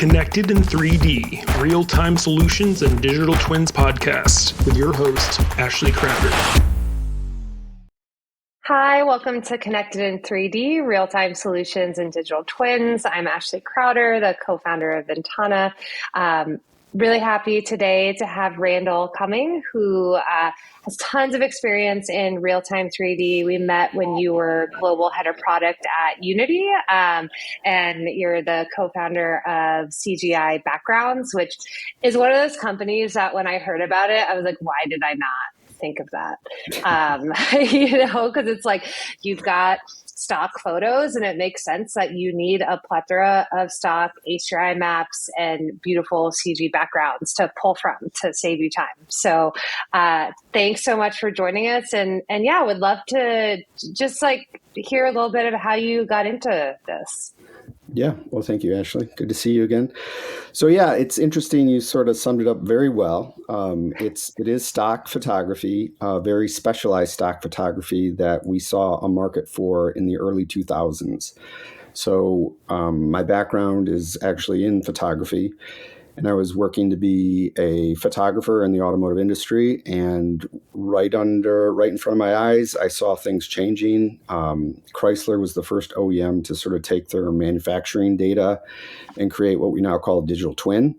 Connected in 3D, Real-Time Solutions and Digital Twins podcast with your host, Ashley Crowder. Hi, welcome to Connected in 3D, Real-Time Solutions and Digital Twins. I'm Ashley Crowder, the co-founder of Ventana. Really happy today to have Randal Cumming, who has tons of experience in real-time 3D. We met when you were global head of product at Unity, and you're the co-founder of CGI.Background, which is one of those companies that when I heard about it, I was like, why did I not think of that? Because it's like you've got stock photos, and it makes sense that you need a plethora of stock HDRi maps and beautiful CG backgrounds to pull from to save you time. So thanks so much for joining us. And yeah, would love to just hear a little bit of how you got into this. Yeah, well, thank you, Ashley. Good to see you again. So yeah, it's interesting. You sort of summed it up very well. It is stock photography, very specialized stock photography that we saw a market for in the early 2000s. So my background is actually in photography, and I was working to be a photographer in the automotive industry. And right in front of my eyes, I saw things changing. Chrysler was the first OEM to sort of take their manufacturing data and create what we now call a digital twin.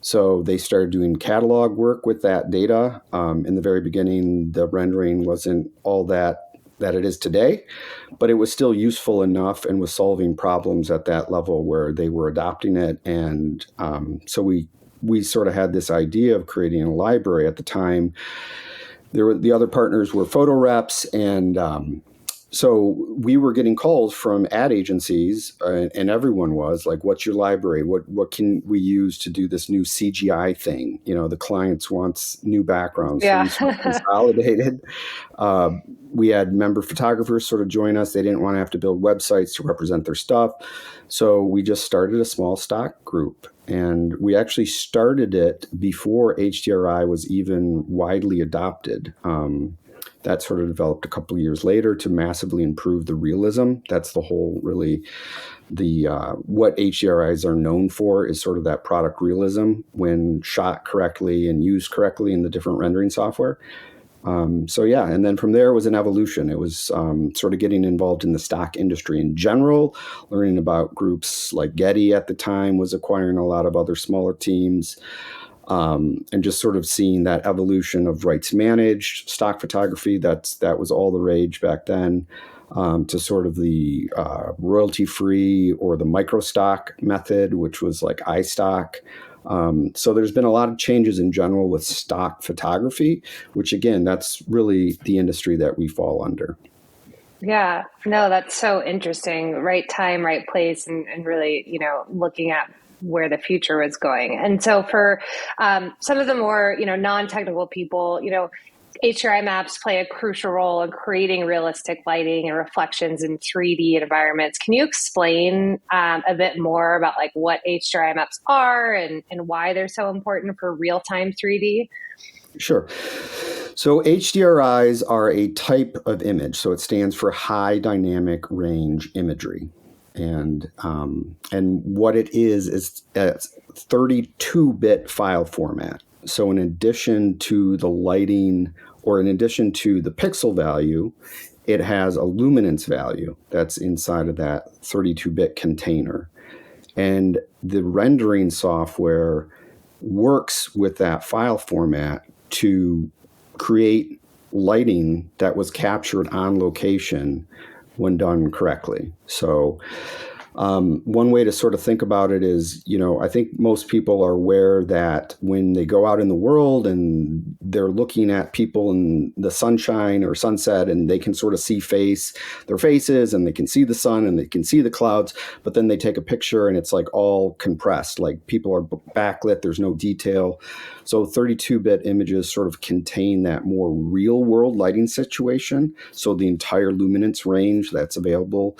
So they started doing catalog work with that data. In the very beginning, the rendering wasn't all that it is today, but it was still useful enough and was solving problems at that level where they were adopting it. And so we sort of had this idea of creating a library. At the time, the other partners were photo reps, and so we were getting calls from ad agencies, and everyone was like, what's your library? What can we use to do this new CGI thing? The clients wants new backgrounds. Yeah. So we sort of consolidated. We had member photographers sort of join us. They didn't want to have to build websites to represent their stuff. So we just started a small stock group. And we actually started it before HDRi was even widely adopted. That sort of developed a couple of years later to massively improve the realism. That's the whole, really, what HDRIs are known for is sort of that product realism when shot correctly and used correctly in the different rendering software. So yeah, and then from there was an evolution. It was sort of getting involved in the stock industry in general, learning about groups like Getty at the time was acquiring a lot of other smaller teams. And just sort of seeing that evolution of rights managed stock photography, that was all the rage back then, to sort of the royalty free or the micro stock method, which was like iStock. So there's been a lot of changes in general with stock photography, which again, that's really the industry that we fall under. Yeah, no, that's so interesting. Right time, right place, and really, looking at where the future was going. And so for some of the more, non-technical people, HDRi maps play a crucial role in creating realistic lighting and reflections in 3D environments. Can you explain a bit more about what HDRi maps are and why they're so important for real-time 3D? Sure. So HDRIs are a type of image. So it stands for high dynamic range imagery. And what it is a 32-bit file format. So in addition to the lighting, or in addition to the pixel value, it has a luminance value that's inside of that 32-bit container. And the rendering software works with that file format to create lighting that was captured on location when done correctly. So one way to sort of think about it is, I think most people are aware that when they go out in the world and they're looking at people in the sunshine or sunset, and they can sort of see their faces, and they can see the sun and they can see the clouds, but then they take a picture and it's like all compressed, like people are backlit, there's no detail. So 32-bit images sort of contain that more real world lighting situation. So the entire luminance range that's available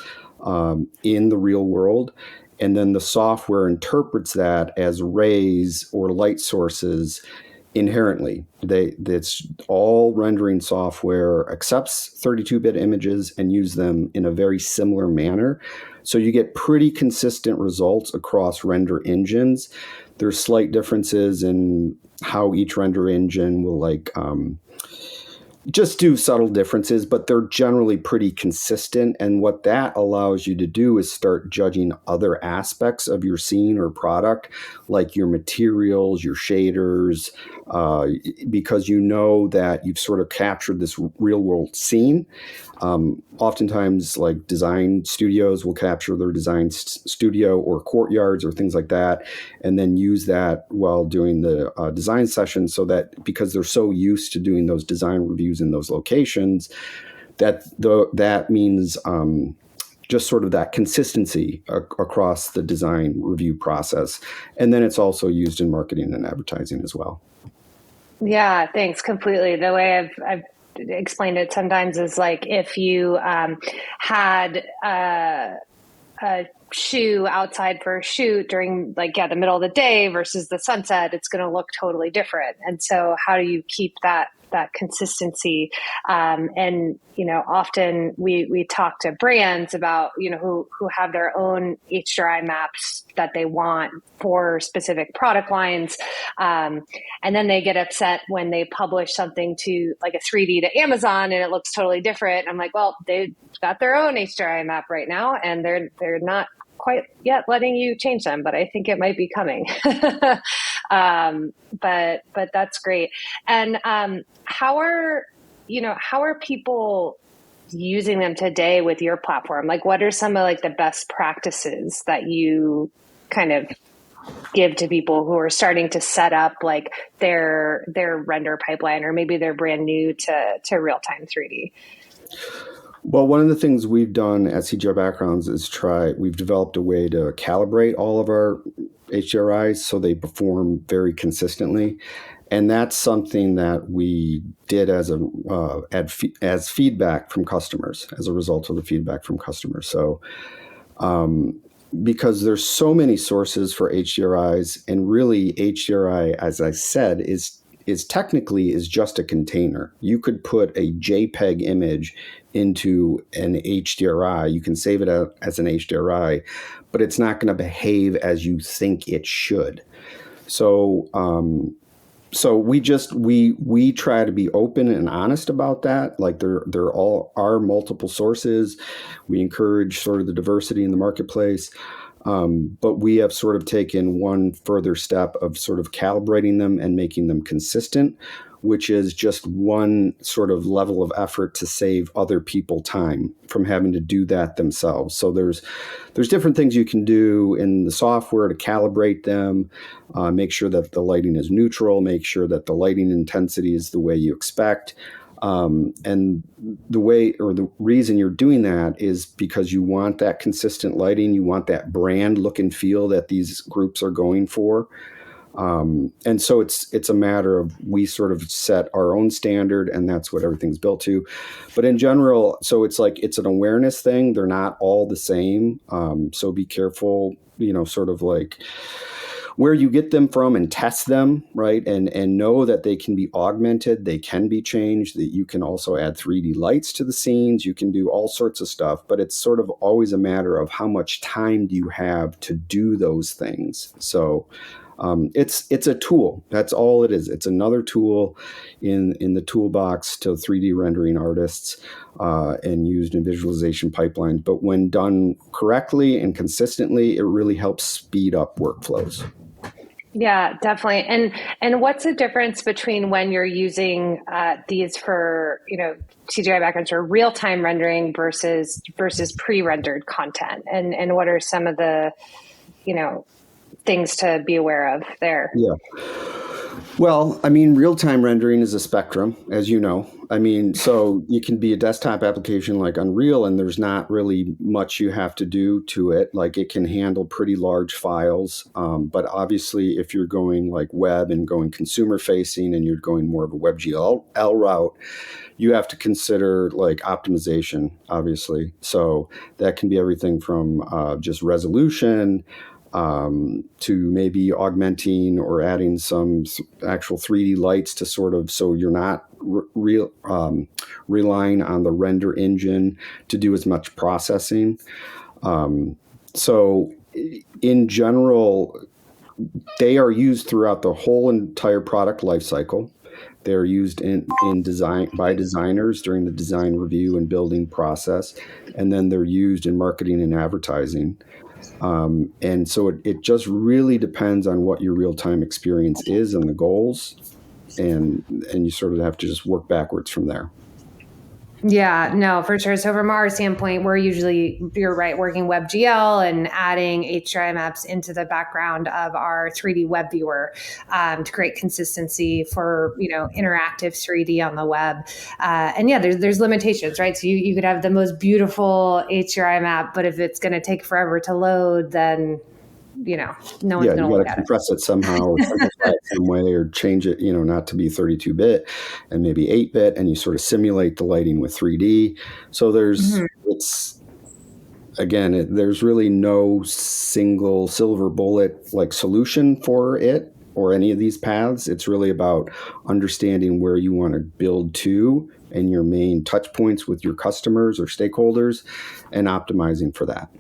in the real world. And then the software interprets that as rays or light sources inherently. It's all rendering software accepts 32-bit images and use them in a very similar manner. So you get pretty consistent results across render engines. There's slight differences in how each render engine will just do subtle differences, but they're generally pretty consistent. And what that allows you to do is start judging other aspects of your scene or product, like your materials, your shaders, because you know that you've sort of captured this real world scene. Oftentimes, like design studios will capture their design studio or courtyards or things like that, and then use that while doing the design session, so that because they're so used to doing those design reviews in those locations, that means just sort of that consistency across the design review process. And then it's also used in marketing and advertising as well. Yeah, thanks. Completely. The way I've explained it sometimes is like if you had a shoe outside for a shoot during the middle of the day versus the sunset, it's going to look totally different. And so how do you keep that consistency? And, often we talk to brands about, who have their own HDRi maps that they want for specific product lines. And then they get upset when they publish something to like a 3D to Amazon and it looks totally different. I'm like, well, they've got their own HDRi map right now and they're not quite yet letting you change them, but I think it might be coming. But that's great. And how are people using them today with your platform? Like, what are some of the best practices that you kind of give to people who are starting to set up their render pipeline, or maybe they're brand new to real-time 3D? Well, one of the things we've done at CGI.Backgrounds is we've developed a way to calibrate all of our HDRIs so they perform very consistently. And that's something that we did as feedback from customers, as a result of the feedback from customers. So because there's so many sources for HDRIs, and really HDRi, as I said, is technically just a container. You could put a JPEG image into an HDRi. You can save it as an HDRi, but it's not going to behave as you think it should. So we try to be open and honest about that. Like there all are multiple sources. We encourage sort of the diversity in the marketplace. But we have sort of taken one further step of sort of calibrating them and making them consistent, which is just one sort of level of effort to save other people time from having to do that themselves. So there's different things you can do in the software to calibrate them, make sure that the lighting is neutral, make sure that the lighting intensity is the way you expect. And the way or the reason you're doing that is because you want that consistent lighting. You want that brand look and feel that these groups are going for. And so it's a matter of, we sort of set our own standard, and that's what everything's built to. But in general, so it's an awareness thing. They're not all the same. So be careful, sort of like where you get them from, and test them, right? And know that they can be augmented, they can be changed, that you can also add 3D lights to the scenes, you can do all sorts of stuff, but it's sort of always a matter of how much time do you have to do those things. So it's a tool. That's all it is. It's another tool in the toolbox to 3D rendering artists, and used in visualization pipelines. But when done correctly and consistently, it really helps speed up workflows. Yeah, definitely. And what's the difference between when you're using these for CGI.Backgrounds or real-time rendering versus pre-rendered content? And what are some of the things to be aware of there? Yeah. Well, I mean, real-time rendering is a spectrum, as you know. I mean, so you can be a desktop application like Unreal, and there's not really much you have to do to it. Like, it can handle pretty large files. But obviously, if you're going like web and going consumer facing, and you're going more of a WebGL route, you have to consider like optimization, obviously. So that can be everything from just resolution, to maybe augmenting or adding some actual 3D lights to sort of, so you're not relying on the render engine to do as much processing. So in general, they are used throughout the whole entire product lifecycle. They're used in design by designers during the design review and building process, and then they're used in marketing and advertising. And so it just really depends on what your real-time experience is and the goals, and you sort of have to just work backwards from there. Yeah, no, for sure. So from our standpoint, we're usually, you're right, working WebGL and adding HDRI Maps into the background of our 3D web viewer to create consistency for, interactive 3D on the web. And yeah, there's limitations, right? So you could have the most beautiful HDRI map, but if it's going to take forever to load, then no one's going to look at it. Compress it somehow, or simplify it some way, or change it, not to be 32-bit and maybe 8-bit, and you sort of simulate the lighting with 3D. So there's there's really no single silver bullet like solution for it or any of these paths. It's really about understanding where you want to build to and your main touch points with your customers or stakeholders, and optimizing for that.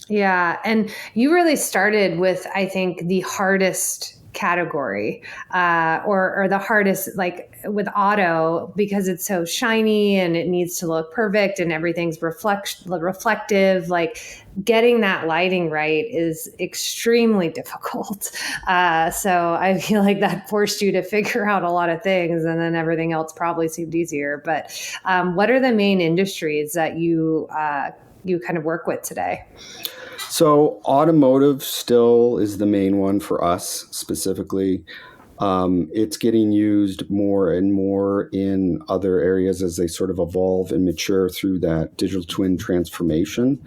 Yeah. And you really started with, I think, the hardest category or the hardest, like with auto, because it's so shiny and it needs to look perfect and everything's reflective. Like getting that lighting right is extremely difficult. So I feel like that forced you to figure out a lot of things, and then everything else probably seemed easier. But what are the main industries that you kind of work with today? So automotive still is the main one for us specifically. It's getting used more and more in other areas as they sort of evolve and mature through that digital twin transformation.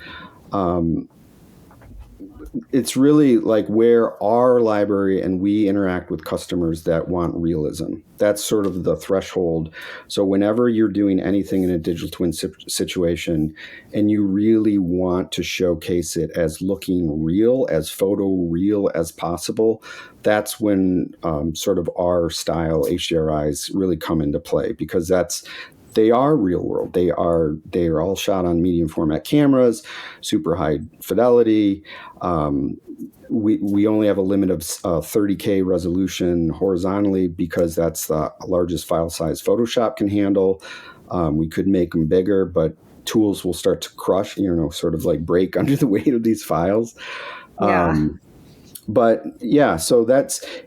It's really like where our library and we interact with customers that want realism. That's sort of the threshold. So whenever you're doing anything in a digital twin situation and you really want to showcase it as looking real, as photo real as possible, that's when sort of our style HDRIs really come into play, because they are real world. They are all shot on medium format cameras, super high fidelity. We only have a limit of 30K resolution horizontally because that's the largest file size Photoshop can handle. We could make them bigger, but tools will start to crush, sort of like break under the weight of these files. Yeah. But yeah, so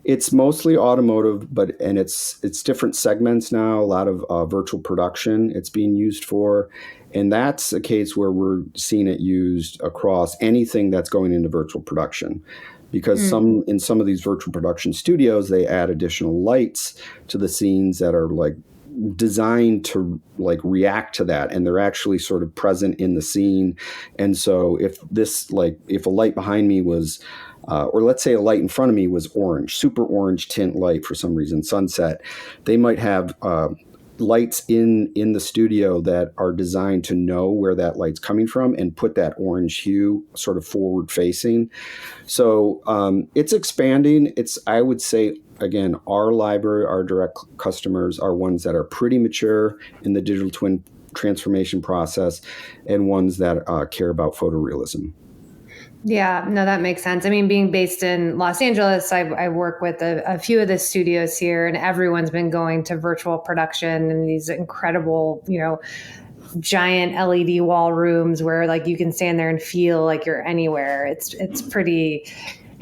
it's mostly automotive, and it's different segments now. A lot of virtual production it's being used for, and that's a case where we're seeing it used across anything that's going into virtual production, because in some of these virtual production studios they add additional lights to the scenes that are like designed to like react to that, and they're actually sort of present in the scene. And so if a light behind me was or let's say a light in front of me was orange, super orange tint light for some reason, sunset, they might have lights in the studio that are designed to know where that light's coming from and put that orange hue sort of forward facing. So it's expanding. I would say, again, our library, our direct customers are ones that are pretty mature in the digital twin transformation process, and ones that care about photorealism. Yeah, no, that makes sense. I mean, being based in Los Angeles, I work with a few of the studios here, and everyone's been going to virtual production and these incredible, giant LED wall rooms where like you can stand there and feel like you're anywhere. It's pretty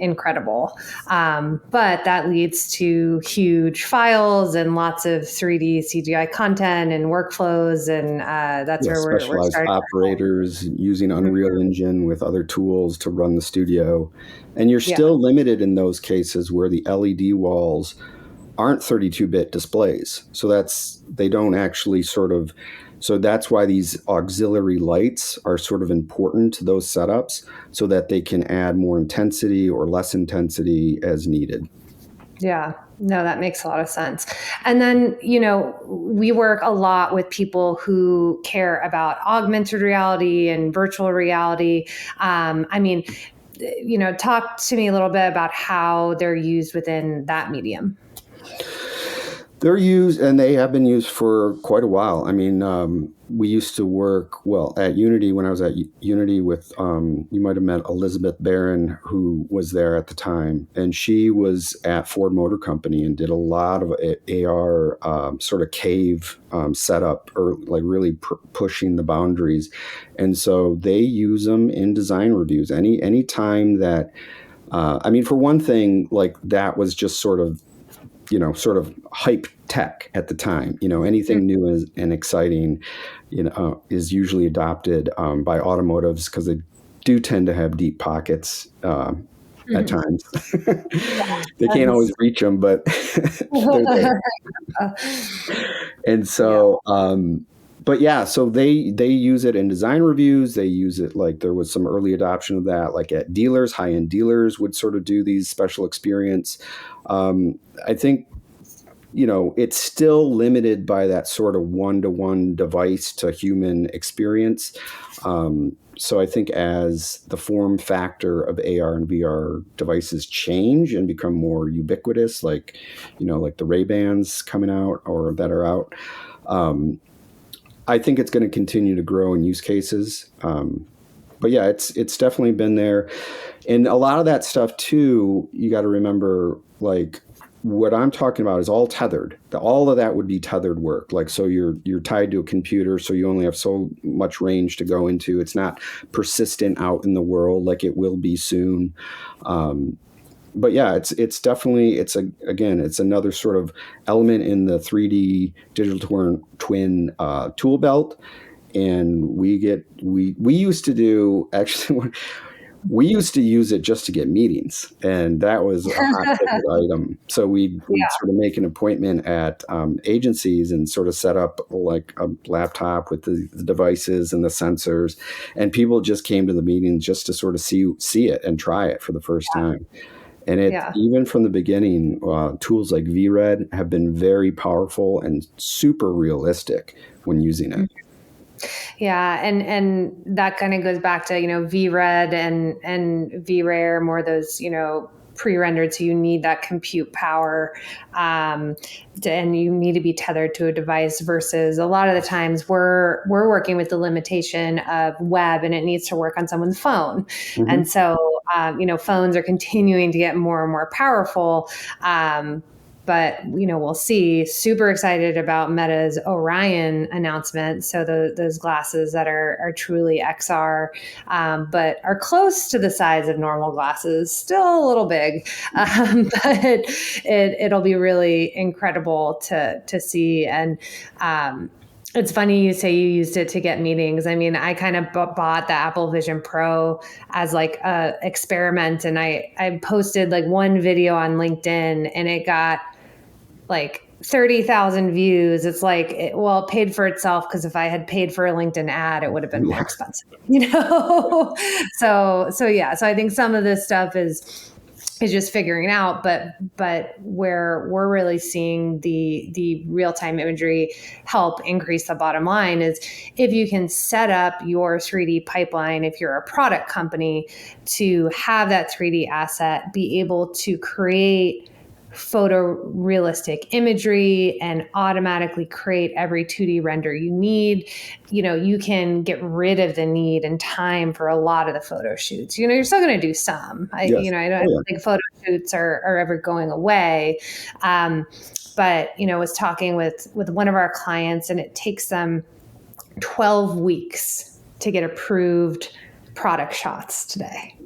incredible. But that leads to huge files and lots of 3D CGI content and workflows. And that's where we're starting. Operators using Unreal Engine with other tools to run the studio. And you're still limited in those cases where the LED walls aren't 32-bit displays. So they don't actually so that's why these auxiliary lights are sort of important to those setups, so that they can add more intensity or less intensity as needed. Yeah, no, that makes a lot of sense. And then, we work a lot with people who care about augmented reality and virtual reality. I mean, talk to me a little bit about how they're used within that medium. They're used, and they have been used for quite a while. I mean, we used to work, at Unity, when I was at Unity with, you might have met Elizabeth Barron, who was there at the time. And she was at Ford Motor Company and did a lot of AR sort of cave setup, or like really pushing the boundaries. And so they use them in design reviews. Any time that, for one thing, like that was just sort of hype tech at the time. Anything new and exciting, is usually adopted by automotives because they do tend to have deep pockets at times. They can't always reach them, but they're there. And so, so they use it in design reviews. They use it, like there was some early adoption of that, like at dealers, high-end dealers would sort of do these special experience. I think, it's still limited by that sort of one-to-one device to human experience. So I think as the form factor of AR and VR devices change and become more ubiquitous, like the Ray-Bans coming out or that are out, I think it's going to continue to grow in use cases. But yeah, it's definitely been there. And a lot of that stuff too, you got to remember, like what I'm talking about is all tethered. All of that would be tethered work. Like, so you're tied to a computer, so you only have so much range to go into. It's not persistent out in the world like it will be soon. But yeah, it's definitely, it's another sort of element in the 3D digital twin tool belt. And we used to do, actually, we used to use it just to get meetings, and that was a hot ticket item. So we'd sort of make an appointment at agencies and sort of set up like a laptop with the devices and the sensors, and people just came to the meetings just to sort of see it and try it for the first time. And even from the beginning, tools like VRED have been very powerful and super realistic when using it. Yeah, and that kind of goes back to, VRED and VRARE, more those, pre-rendered, so you need that compute power, and you need to be tethered to a device, versus a lot of the times we're working with the limitation of web, and it needs to work on someone's phone. Mm-hmm. And so phones are continuing to get more and more powerful. But, we'll see. Super excited about Meta's Orion announcement. So those glasses that are truly XR, but are close to the size of normal glasses, still a little big. But it'll be really incredible to see. And it's funny you say you used it to get meetings. I mean, I kind of bought the Apple Vision Pro as like a experiment. And I posted like one video on LinkedIn, and it got like 30,000 views. It's like, it paid for itself, because if I had paid for a LinkedIn ad, it would have been more expensive, So yeah. So I think some of this stuff is just figuring out, but where we're really seeing the real-time imagery help increase the bottom line is if you can set up your 3D pipeline, if you're a product company, to have that 3D asset, be able to create photorealistic imagery and automatically create every 2D render you need, you can get rid of the need and time for a lot of the photo shoots. You're still going to do some. I don't think photo shoots are ever going away. But, was talking with one of our clients, and it takes them 12 weeks to get approved product shots today.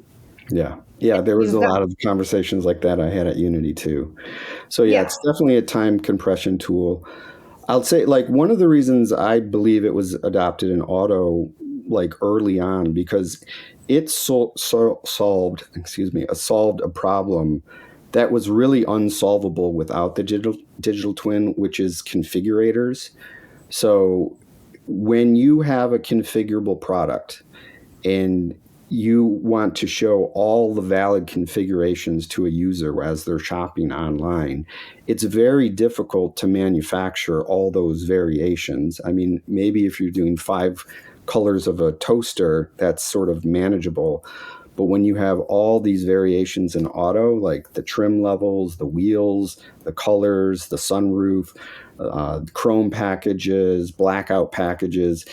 Yeah. Yeah, there was a lot of conversations like that I had at Unity too. So it's definitely a time compression tool. I'll say, like, one of the reasons I believe it was adopted in auto, like early on, because it solved a problem that was really unsolvable without the digital twin, which is configurators. So when you have a configurable product and you want to show all the valid configurations to a user as they're shopping online, it's very difficult to manufacture all those variations. I mean, maybe if you're doing 5 colors of a toaster, that's sort of manageable. But when you have all these variations in auto, like the trim levels, the wheels, the colors, the sunroof, chrome packages, blackout packages,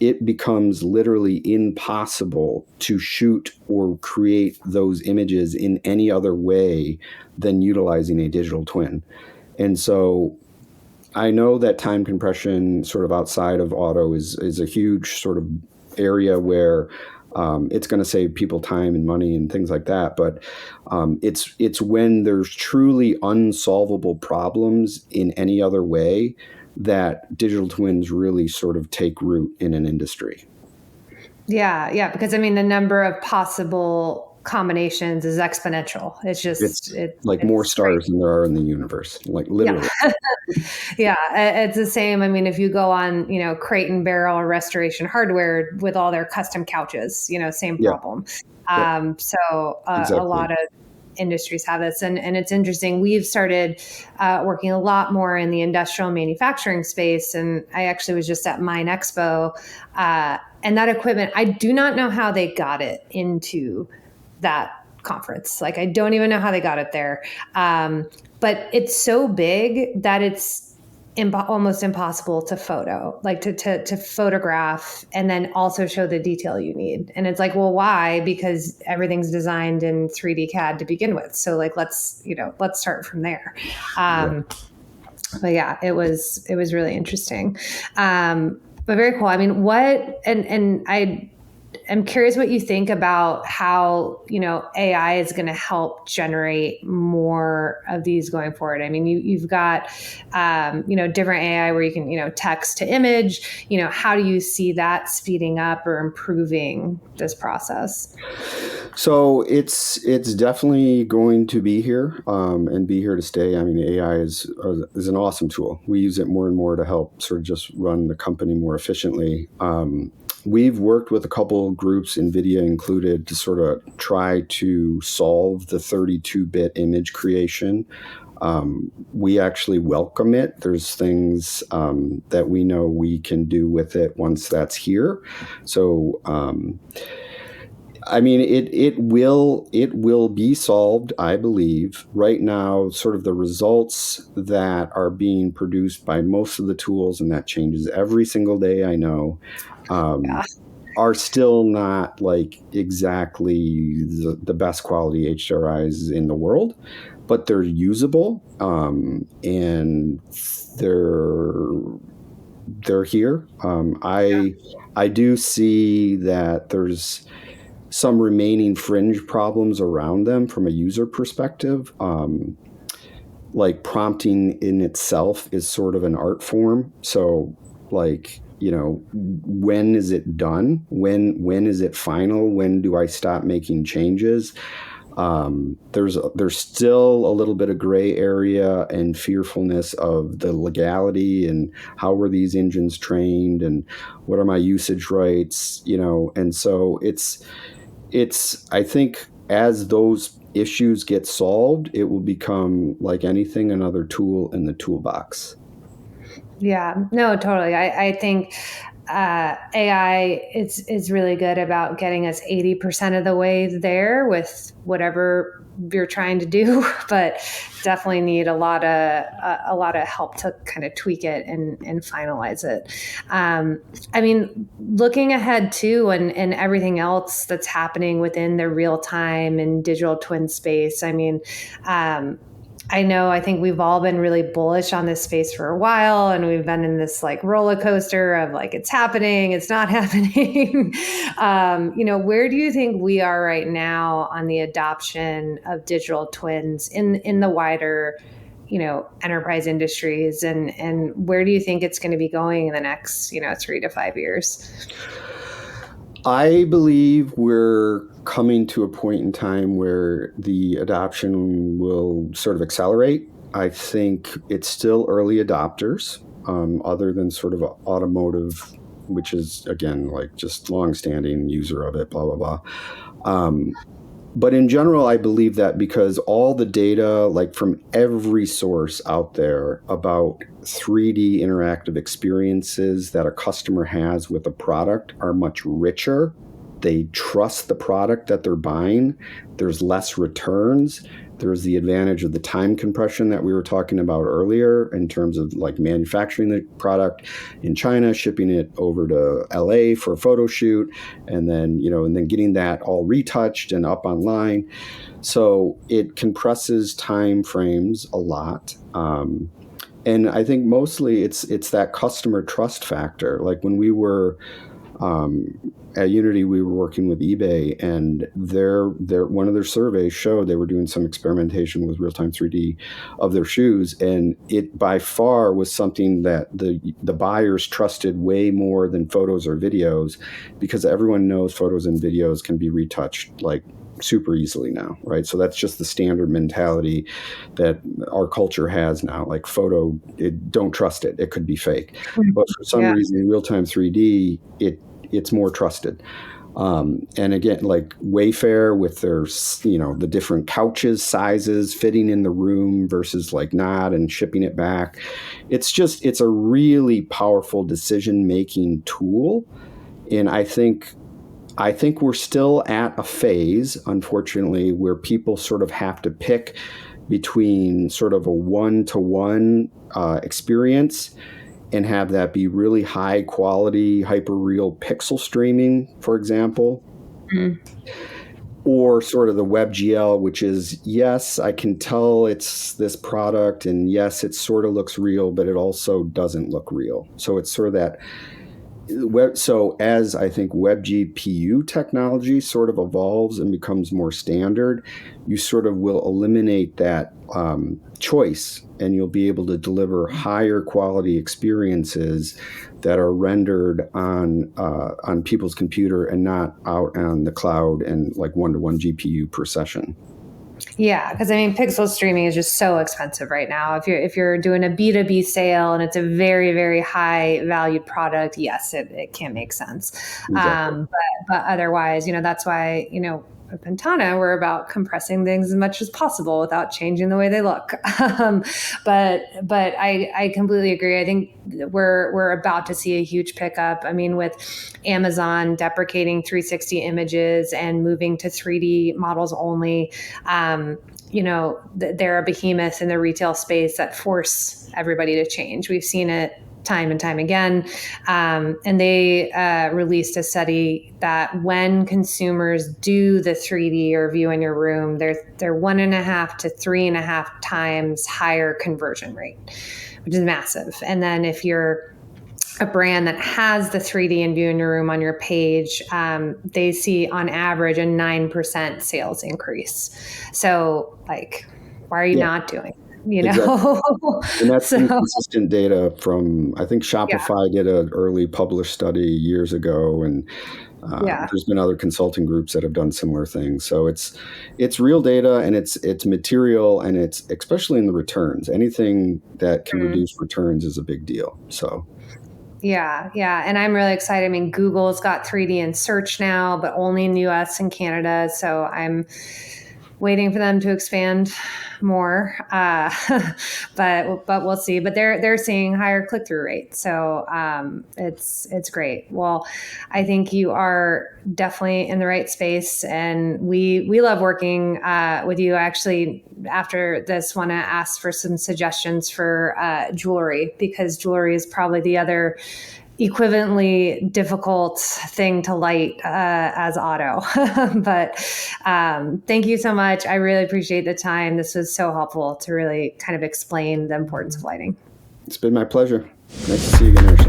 it becomes literally impossible to shoot or create those images in any other way than utilizing a digital twin. And so I know that time compression sort of outside of auto is a huge sort of area where it's going to save people time and money and things like that. But it's when there's truly unsolvable problems in any other way that digital twins really sort of take root in an industry. Yeah, because I mean, the number of possible combinations is exponential. It's like more stars than there are in the universe, like literally. Yeah, it's the same. I mean, if you go on, Crate and Barrel or Restoration Hardware with all their custom couches, same problem. So Exactly. A lot of industries have this, and it's interesting. We've started working a lot more in the industrial manufacturing space, and I actually was just at Mine Expo, and that equipment, I do not know how they got it into that conference. Like, I don't even know how they got it there. But it's so big that it's almost impossible to to photograph and then also show the detail you need. And it's like, well, why? Because everything's designed in 3D CAD to begin with. So like, let's start from there. But yeah, it was really interesting. But very cool. I mean, I'm curious what you think about how, AI is going to help generate more of these going forward. I mean, you've got, different AI where you can, text to image, how do you see that speeding up or improving this process? So it's definitely going to be here and be here to stay. I mean, AI is an awesome tool. We use it more and more to help sort of just run the company more efficiently. We've worked with a couple of groups, NVIDIA included, to sort of try to solve the 32-bit image creation. We actually welcome it. There's things that we know we can do with it once that's here. So, I mean, it will be solved, I believe. Right now, sort of the results that are being produced by most of the tools, and that changes every single day, I know, are still not like exactly the best quality HDRIs in the world, but they're usable, and they're here. I do see that there's some remaining fringe problems around them from a user perspective. Like prompting in itself is sort of an art form. So like, when is it done? When is it final? When do I stop making changes? There's still a little bit of gray area and fearfulness of the legality and how were these engines trained and what are my usage rights, and so it's I think as those issues get solved, it will become like anything, another tool in the toolbox. Yeah, no, totally. I think AI is really good about getting us 80% of the way there with whatever you're trying to do, but definitely need a lot of help to kind of tweak it and finalize it. I mean, looking ahead too, and everything else that's happening within the real time and digital twin space. I mean, I think we've all been really bullish on this space for a while, and we've been in this like roller coaster of like, it's happening, it's not happening. Where do you think we are right now on the adoption of digital twins in the wider, enterprise industries, and where do you think it's going to be going in the next, 3 to 5 years? I believe we're coming to a point in time where the adoption will sort of accelerate. I think it's still early adopters, other than sort of automotive, which is, again, like just longstanding user of it, blah, blah, blah. But in general, I believe that because all the data, like from every source out there about 3D interactive experiences that a customer has with a product are much richer they trust the product that they're buying. There's less returns. There's the advantage of the time compression that we were talking about earlier in terms of like manufacturing the product in China, shipping it over to LA for a photo shoot, and then, and then getting that all retouched and up online. So it compresses time frames a lot. And I think mostly it's that customer trust factor. Like when we were at Unity, we were working with eBay, and their one of their surveys showed they were doing some experimentation with real-time 3D of their shoes, and it by far was something that the buyers trusted way more than photos or videos, because everyone knows photos and videos can be retouched like super easily now, right? So that's just the standard mentality that our culture has now. Like don't trust it; it could be fake. But for some reason, in real-time 3D, it's more trusted. And again, like Wayfair with their, the different couches, sizes fitting in the room versus like not, and shipping it back. It's a really powerful decision-making tool. And I think we're still at a phase, unfortunately, where people sort of have to pick between sort of a one-to-one experience and have that be really high quality, hyper real pixel streaming, for example, or sort of the WebGL, which is, yes, I can tell it's this product, and yes, it sort of looks real, but it also doesn't look real. So it's sort of that. So as I think WebGPU technology sort of evolves and becomes more standard, you sort of will eliminate that choice, and you'll be able to deliver higher quality experiences that are rendered on people's computer and not out on the cloud and like one-to-one GPU per session. Yeah, because I mean, pixel streaming is just so expensive right now. If you're doing a B2B sale and it's a very, very high valued product, yes, it can make sense. Exactly. But otherwise, that's why, at Ventana, we're about compressing things as much as possible without changing the way they look. But I completely agree. I think we're about to see a huge pickup. I mean, with Amazon deprecating 360 images and moving to 3D models only, they're a behemoth in the retail space that force everybody to change. We've seen it time and time again. And they released a study that when consumers do the 3D or view in your room, they're 1.5 to 3.5 times higher conversion rate, which is massive. And then if you're a brand that has the 3D and view in your room on your page, they see on average a 9% sales increase. So like, why are you not doing it? Exactly. And that's consistent data from, I think Shopify did an early published study years ago, and there's been other consulting groups that have done similar things. So it's real data, and it's material, and it's especially in the returns. Anything that can reduce returns is a big deal. So. Yeah. And I'm really excited. I mean, Google's got 3D in search now, but only in the US and Canada. So I'm waiting for them to expand more, but we'll see. But they're seeing higher click-through rates, so it's great. Well, I think you are definitely in the right space, and we love working with you. Actually, after this, want to ask for some suggestions for jewelry, because jewelry is probably the other equivalently difficult thing to light as auto. But thank you so much. I really appreciate the time. This was so helpful to really kind of explain the importance of lighting. It's been my pleasure. Nice to see you again, Ashley.